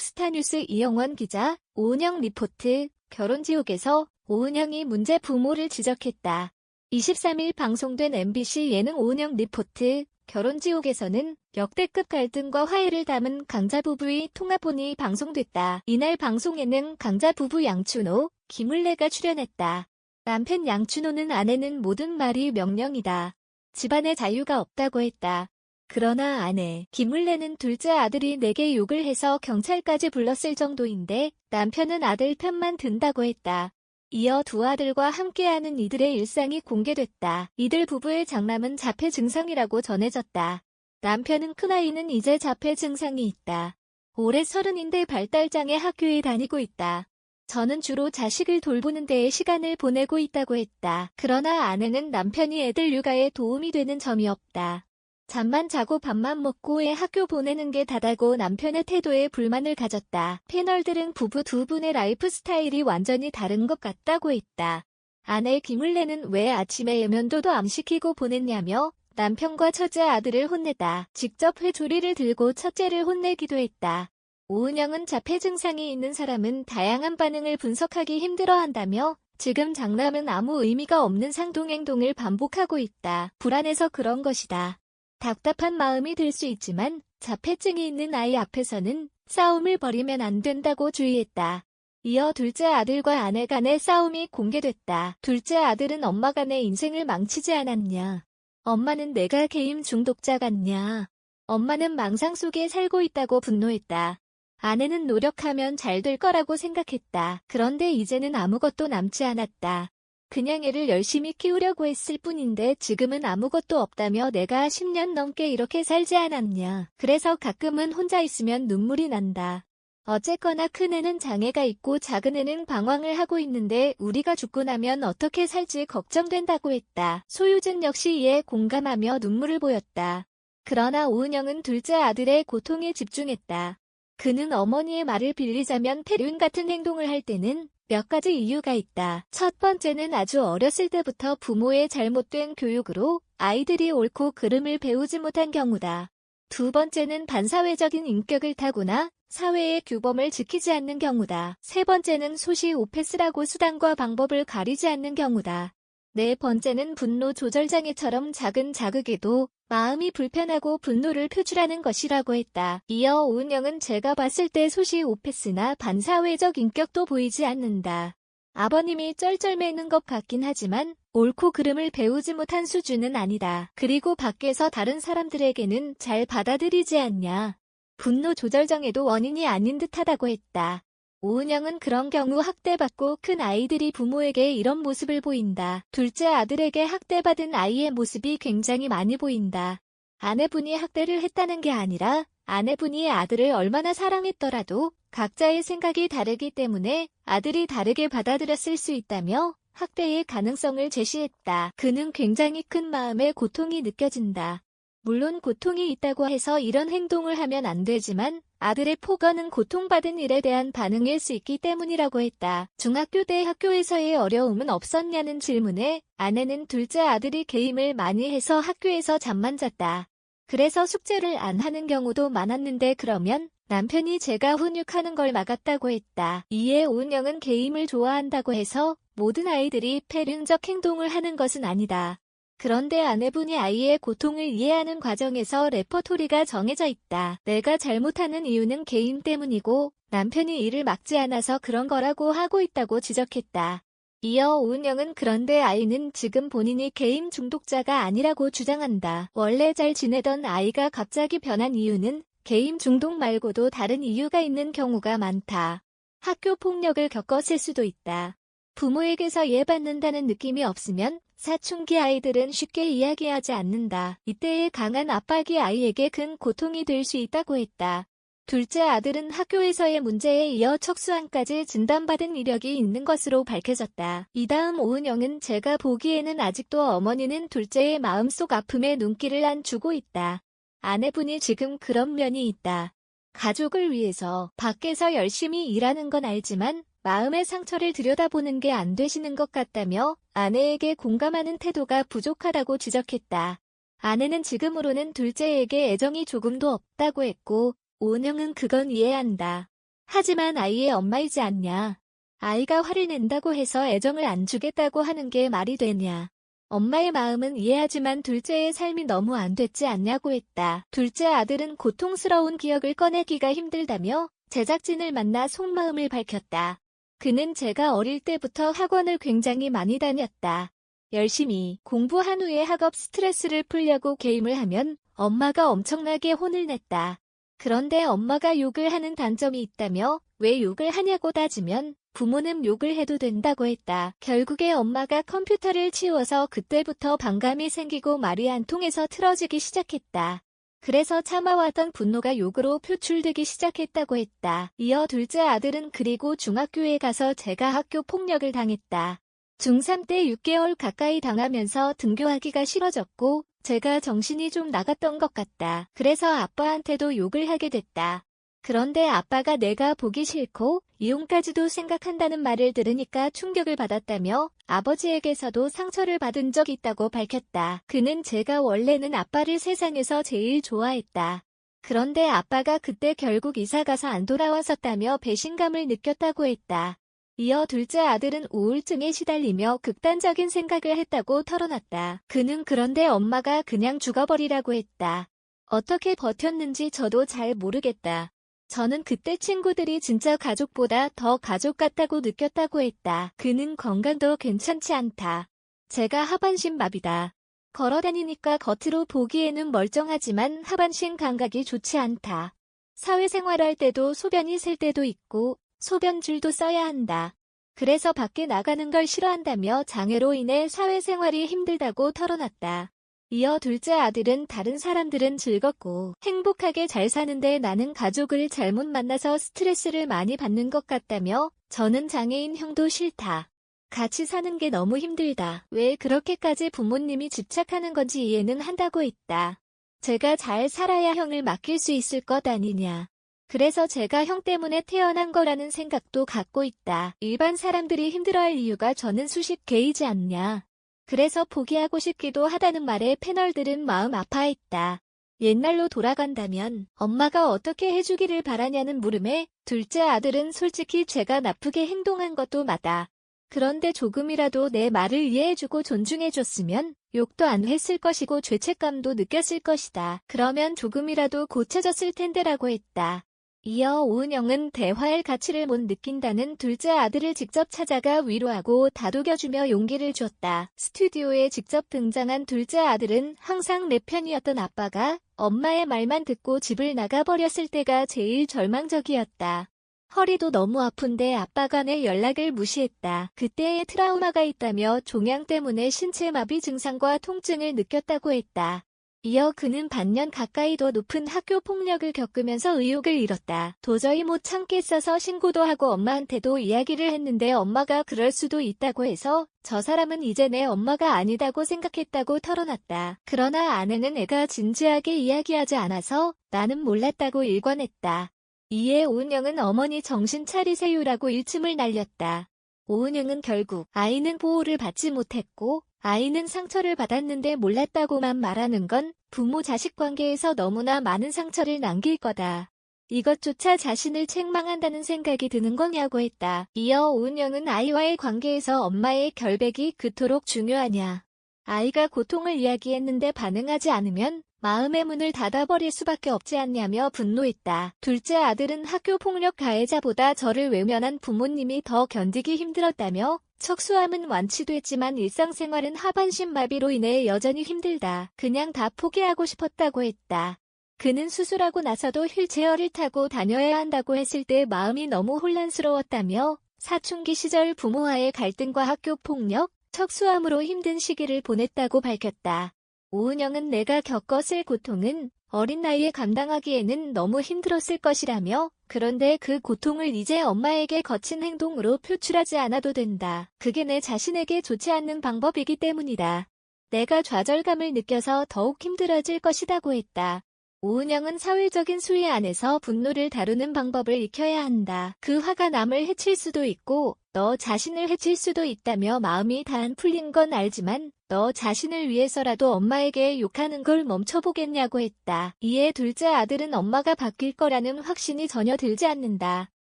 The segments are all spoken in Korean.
스타뉴스 이영원 기자, 오은영 리포트, 결혼지옥에서 오은영이 문제 부모를 지적했다. 23일 방송된 MBC 예능 오은영 리포트, 결혼지옥에서는 역대급 갈등과 화해를 담은 강자 부부의 통화본이 방송됐다. 이날 방송에는 강자 부부 양춘호, 김을래가 출연했다. 남편 양춘호는 아내는 모든 말이 명령이다. 집안에 자유가 없다고 했다. 그러나 아내 김을래는 둘째 아들이 내게 욕을 해서 경찰까지 불렀을 정도인데 남편은 아들 편만 든다고 했다. 이어 두 아들과 함께하는 이들의 일상이 공개됐다. 이들 부부의 장남은 자폐 증상이라고 전해졌다. 남편은 큰아이는 이제 자폐 증상이 있다. 올해 30인데 발달장애 학교에 다니고 있다. 저는 주로 자식을 돌보는 데에 시간을 보내고 있다고 했다. 그러나 아내는 남편이 애들 육아에 도움이 되는 점이 없다. 잠만 자고 밥만 먹고 애 학교 보내는 게 다다고 남편의 태도에 불만을 가졌다. 패널들은 부부 두 분의 라이프 스타일이 완전히 다른 것 같다고 했다. 아내 김을래는 왜 아침에 면도도 안 시키고 보냈냐며 남편과 첫째 아들을 혼내다 직접 회초리를 들고 첫째를 혼내기도 했다. 오은영은 자폐 증상이 있는 사람은 다양한 반응을 분석하기 힘들어한다며 지금 장남은 아무 의미가 없는 상동행동을 반복하고 있다. 불안해서 그런 것이다. 답답한 마음이 들 수 있지만 자폐증이 있는 아이 앞에서는 싸움을 벌이면 안 된다고 주의했다. 이어 둘째 아들과 아내 간의 싸움이 공개됐다. 둘째 아들은 엄마가 내 인생을 망치지 않았냐. 엄마는 내가 게임 중독자 같냐. 엄마는 망상 속에 살고 있다고 분노했다. 아내는 노력하면 잘 될 거라고 생각했다. 그런데 이제는 아무것도 남지 않았다. 그냥 애를 열심히 키우려고 했을 뿐인데 지금은 아무것도 없다며 내가 10년 넘게 이렇게 살지 않았냐. 그래서 가끔은 혼자 있으면 눈물이 난다. 어쨌거나 큰애는 장애가 있고 작은애는 방황을 하고 있는데 우리가 죽고 나면 어떻게 살지 걱정된다고 했다. 소유진 역시 이에 공감하며 눈물을 보였다. 그러나 오은영은 둘째 아들의 고통에 집중했다. 그는 어머니의 말을 빌리자면 폐륜 같은 행동을 할 때는 몇 가지 이유가 있다. 첫 번째는 아주 어렸을 때부터 부모의 잘못된 교육으로 아이들이 옳고 그름을 배우지 못한 경우다. 두 번째는 반사회적인 인격을 타고나 사회의 규범을 지키지 않는 경우다. 세 번째는 소시오패스라고 수단과 방법을 가리지 않는 경우다. 네 번째는 분노 조절장애처럼 작은 자극에도 마음이 불편하고 분노를 표출하는 것이라고 했다. 이어 오은영은 제가 봤을 때 소시오패스나 반사회적 인격도 보이지 않는다. 아버님이 쩔쩔매는 것 같긴 하지만 옳고 그름을 배우지 못한 수준은 아니다. 그리고 밖에서 다른 사람들에게는 잘 받아들이지 않냐. 분노 조절장애도 원인이 아닌 듯하다고 했다. 오은영은 그런 경우 학대받고 큰 아이들이 부모에게 이런 모습을 보인다. 둘째 아들에게 학대받은 아이의 모습이 굉장히 많이 보인다. 아내분이 학대를 했다는 게 아니라 아내분이 아들을 얼마나 사랑했더라도 각자의 생각이 다르기 때문에 아들이 다르게 받아들였을 수 있다며 학대의 가능성을 제시했다. 그는 굉장히 큰 마음의 고통이 느껴진다. 물론 고통이 있다고 해서 이런 행동을 하면 안 되지만 아들의 폭언은 고통받은 일에 대한 반응일 수 있기 때문이라고 했다. 중학교 때 학교에서의 어려움은 없었냐는 질문에 아내는 둘째 아들이 게임을 많이 해서 학교에서 잠만 잤다. 그래서 숙제를 안 하는 경우도 많았는데 그러면 남편이 제가 훈육하는 걸 막았다고 했다. 이에 오은영은 게임을 좋아한다고 해서 모든 아이들이 폐륜적 행동을 하는 것은 아니다. 그런데 아내분이 아이의 고통을 이해하는 과정에서 레퍼토리가 정해져 있다. 내가 잘못하는 이유는 게임 때문이고 남편이 이를 막지 않아서 그런 거라고 하고 있다고 지적했다. 이어 오은영은 그런데 아이는 지금 본인이 게임 중독자가 아니라고 주장한다. 원래 잘 지내던 아이가 갑자기 변한 이유는 게임 중독 말고도 다른 이유가 있는 경우가 많다. 학교 폭력을 겪었을 수도 있다. 부모에게서 이해받는다는 느낌이 없으면 사춘기 아이들은 쉽게 이야기하지 않는다. 이때의 강한 압박이 아이에게 큰 고통이 될 수 있다고 했다. 둘째 아들은 학교에서의 문제에 이어 척수암까지 진단받은 이력이 있는 것으로 밝혀졌다. 이다음 오은영은 제가 보기에는 아직도 어머니는 둘째의 마음속 아픔에 눈길을 안 주고 있다. 아내분이 지금 그런 면이 있다. 가족을 위해서 밖에서 열심히 일하는 건 알지만 마음의 상처를 들여다보는 게 안 되시는 것 같다며 아내에게 공감하는 태도가 부족하다고 지적했다. 아내는 지금으로는 둘째에게 애정이 조금도 없다고 했고 오은영은 그건 이해한다. 하지만 아이의 엄마이지 않냐. 아이가 화를 낸다고 해서 애정을 안 주겠다고 하는 게 말이 되냐. 엄마의 마음은 이해하지만 둘째의 삶이 너무 안 됐지 않냐고 했다. 둘째 아들은 고통스러운 기억을 꺼내기가 힘들다며 제작진을 만나 속마음을 밝혔다. 그는 제가 어릴 때부터 학원을 굉장히 많이 다녔다. 열심히 공부한 후에 학업 스트레스를 풀려고 게임을 하면 엄마가 엄청나게 혼을 냈다. 그런데 엄마가 욕을 하는 단점이 있다며 왜 욕을 하냐고 따지면 부모는 욕을 해도 된다고 했다. 결국에 엄마가 컴퓨터를 치워서 그때부터 반감이 생기고 말이 안 통해서 틀어지기 시작했다. 그래서 참아왔던 분노가 욕으로 표출되기 시작했다고 했다. 이어 둘째 아들은 그리고 중학교에 가서 제가 학교 폭력을 당했다. 중3 때 6개월 가까이 당하면서 등교하기가 싫어졌고 제가 정신이 좀 나갔던 것 같다. 그래서 아빠한테도 욕을 하게 됐다. 그런데 아빠가 내가 보기 싫고 이혼까지도 생각한다는 말을 들으니까 충격을 받았다며 아버지에게서도 상처를 받은 적 있다고 밝혔다. 그는 제가 원래는 아빠를 세상에서 제일 좋아했다. 그런데 아빠가 그때 결국 이사가서 안 돌아왔었다며 배신감을 느꼈다고 했다. 이어 둘째 아들은 우울증에 시달리며 극단적인 생각을 했다고 털어놨다. 그는 그런데 엄마가 그냥 죽어버리라고 했다. 어떻게 버텼는지 저도 잘 모르겠다. 저는 그때 친구들이 진짜 가족보다 더 가족 같다고 느꼈다고 했다. 그는 건강도 괜찮지 않다. 제가 하반신 마비다. 걸어다니니까 겉으로 보기에는 멀쩡하지만 하반신 감각이 좋지 않다. 사회생활할 때도 소변이 셀 때도 있고 소변줄도 써야 한다. 그래서 밖에 나가는 걸 싫어한다며 장애로 인해 사회생활이 힘들다고 털어놨다. 이어 둘째 아들은 다른 사람들은 즐겁고 행복하게 잘 사는데 나는 가족을 잘못 만나서 스트레스를 많이 받는 것 같다며 저는 장애인 형도 싫다. 같이 사는 게 너무 힘들다. 왜 그렇게까지 부모님이 집착하는 건지 이해는 한다고 했다. 제가 잘 살아야 형을 맡길 수 있을 것 아니냐. 그래서 제가 형 때문에 태어난 거라는 생각도 갖고 있다. 일반 사람들이 힘들어할 이유가 저는 수십 개이지 않냐. 그래서 포기하고 싶기도 하다는 말에 패널들은 마음 아파했다. 옛날로 돌아간다면 엄마가 어떻게 해주기를 바라냐는 물음에 둘째 아들은 솔직히 제가 나쁘게 행동한 것도 맞아. 그런데 조금이라도 내 말을 이해해주고 존중해줬으면 욕도 안 했을 것이고 죄책감도 느꼈을 것이다. 그러면 조금이라도 고쳐졌을 텐데라고 했다. 이어 오은영은 대화할 가치를 못 느낀다는 둘째 아들을 직접 찾아가 위로하고 다독여주며 용기를 줬다. 스튜디오에 직접 등장한 둘째 아들은 항상 내 편이었던 아빠가 엄마의 말만 듣고 집을 나가버렸을 때가 제일 절망적이었다. 허리도 너무 아픈데 아빠가 내 연락을 무시했다. 그때의 트라우마가 있다며 종양 때문에 신체 마비 증상과 통증을 느꼈다고 했다. 이어 그는 반년 가까이 더 높은 학교 폭력을 겪으면서 의욕을 잃었다. 도저히 못 참겠어서 신고도 하고 엄마한테도 이야기를 했는데 엄마가 그럴 수도 있다고 해서 저 사람은 이제 내 엄마가 아니다고 생각했다고 털어놨다. 그러나 아내는 애가 진지하게 이야기하지 않아서 나는 몰랐다고 일관했다. 이에 오은영은 어머니 정신 차리세요라고 일침을 날렸다. 오은영은 결국 아이는 보호를 받지 못했고 아이는 상처를 받았는데 몰랐다고만 말하는 건 부모 자식 관계에서 너무나 많은 상처를 남길 거다. 이것조차 자신을 책망한다는 생각이 드는 거냐고 했다. 이어 오은영은 아이와의 관계에서 엄마의 결백이 그토록 중요하냐. 아이가 고통을 이야기했는데 반응하지 않으면 마음의 문을 닫아버릴 수밖에 없지 않냐며 분노했다. 둘째 아들은 학교 폭력 가해자보다 저를 외면한 부모님이 더 견디기 힘들었다며 척수암은 완치됐지만 일상생활은 하반신 마비로 인해 여전히 힘들다. 그냥 다 포기하고 싶었다고 했다. 그는 수술하고 나서도 휠체어를 타고 다녀야 한다고 했을 때 마음이 너무 혼란스러웠다며 사춘기 시절 부모와의 갈등과 학교 폭력, 척수암으로 힘든 시기를 보냈다고 밝혔다. 오은영은 내가 겪었을 고통은 어린 나이에 감당하기에는 너무 힘들었을 것이라며 그런데 그 고통을 이제 엄마에게 거친 행동으로 표출하지 않아도 된다. 그게 내 자신에게 좋지 않는 방법이기 때문이다. 내가 좌절감을 느껴서 더욱 힘들어질 것이라고 했다. 오은영은 사회적인 수위 안에서 분노를 다루는 방법을 익혀야 한다. 그 화가 남을 해칠 수도 있고 너 자신을 해칠 수도 있다며 마음이 다 안 풀린 건 알지만 너 자신을 위해서라도 엄마에게 욕하는 걸 멈춰보겠냐고 했다. 이에 둘째 아들은 엄마가 바뀔 거라는 확신이 전혀 들지 않는다.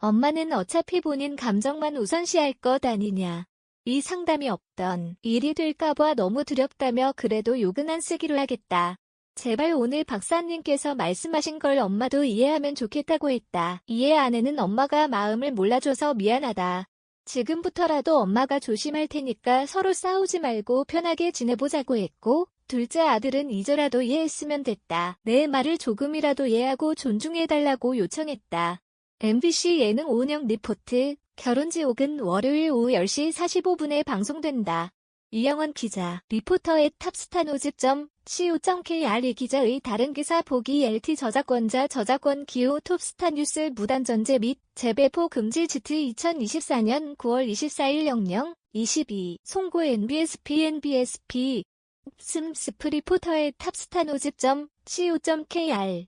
엄마는 어차피 본인 감정만 우선시할 것 아니냐. 이 상담이 없던 일이 될까봐 너무 두렵다며 그래도 욕은 안 쓰기로 하겠다. 제발 오늘 박사님께서 말씀하신 걸 엄마도 이해하면 좋겠다고 했다. 이해 안 해는 엄마가 마음을 몰라줘서 미안하다. 지금부터라도 엄마가 조심할 테니까 서로 싸우지 말고 편하게 지내보자고 했고, 둘째 아들은 이제라도 이해했으면 됐다. 내 말을 조금이라도 이해하고 존중해달라고 요청했다. MBC 예능 오은영 리포트, 결혼지옥은 월요일 오후 10시 45분에 방송된다. 이영원 기자, 리포터의 탑스타노집.co.kr 이 기자의 다른 기사 보기 LT 저작권자 저작권 기호 톱스타뉴스 무단 전제 및 재배포 금지 GT 2024년 9월 24일 00:22 송고 NBSP 스프리포터의 탑스타노집.co.kr